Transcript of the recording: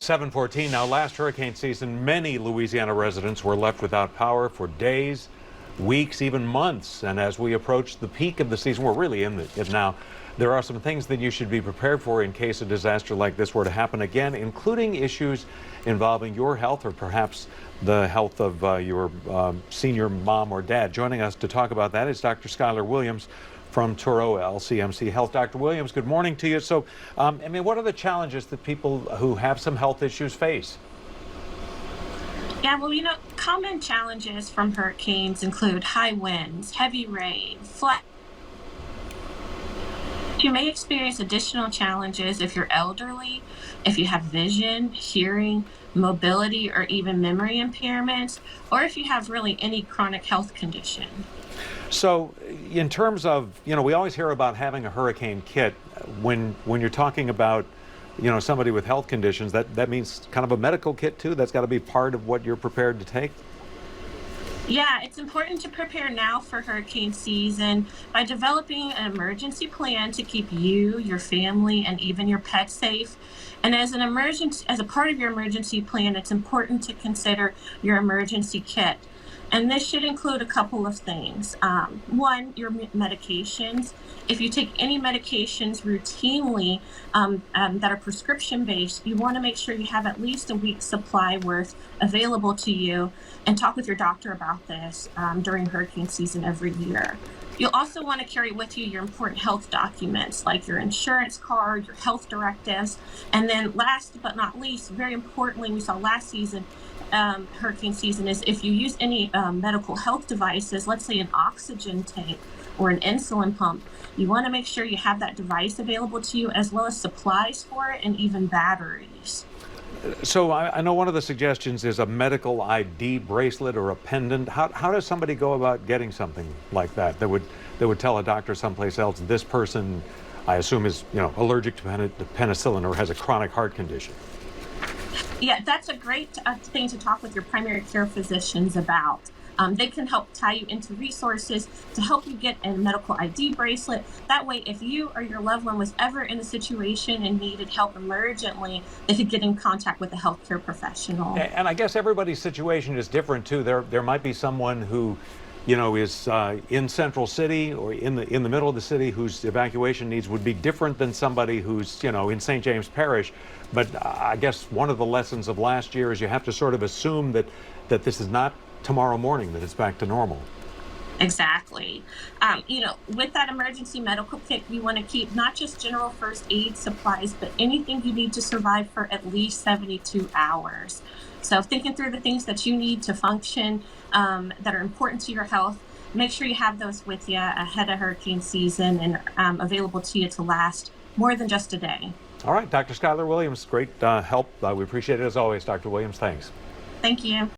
7:14 now. Last hurricane season, many Louisiana residents were left without power for days, weeks, even months. And as we approach the peak of the season, we're really in it now. There are some things that you should be prepared for in case a disaster like this were to happen again, including issues involving your health or perhaps the health of your senior mom or dad. Joining us to talk about that is Dr. Schuyler Williams from Touro LCMC Health. Dr. Williams, good morning to you. So, what are the challenges that people who have some health issues face? Yeah, well, common challenges from hurricanes include high winds, heavy rain, flood. You may experience additional challenges if you're elderly, if you have vision, hearing, mobility, or even memory impairments, or if you have really any chronic health condition. So in terms of, we always hear about having a hurricane kit. When you're talking about, somebody with health conditions, that means kind of a medical kit too? That's got to be part of what you're prepared to take? Yeah, it's important to prepare now for hurricane season by developing an emergency plan to keep you, your family, and even your pets safe. And as a part of your emergency plan, it's important to consider your emergency kit. And this should include a couple of things. One, your medications. If you take any medications routinely that are prescription-based, you want to make sure you have at least a week's supply worth available to you, and talk with your doctor about this during hurricane season every year. You'll also want to carry with you your important health documents like your insurance card, your health directives, and then last but not least, very importantly, we saw last season, hurricane season, is if you use any medical health devices, let's say an oxygen tank or an insulin pump, you want to make sure you have that device available to you, as well as supplies for it and even batteries. So I know one of the suggestions is a medical ID bracelet or a pendant. How does somebody go about getting something like that would tell a doctor someplace else this person, I assume, is allergic to penicillin or has a chronic heart condition? Yeah, that's a great thing to talk with your primary care physicians about. They can help tie you into resources to help you get a medical ID bracelet. That way, if you or your loved one was ever in a situation and needed help emergently, they could get in contact with a healthcare professional. And I guess everybody's situation is different too. There might be someone who, is in Central City or in the middle of the city whose evacuation needs would be different than somebody who's, in St. James Parish. But I guess one of the lessons of last year is you have to sort of assume that this is not tomorrow morning, that it's back to normal. Exactly. With that emergency medical kit, you want to keep not just general first aid supplies, but anything you need to survive for at least 72 hours. So thinking through the things that you need to function that are important to your health, make sure you have those with you ahead of hurricane season and available to you to last more than just a day. All right, Dr. Schuyler Williams, great help. We appreciate it as always, Dr. Williams. Thanks. Thank you.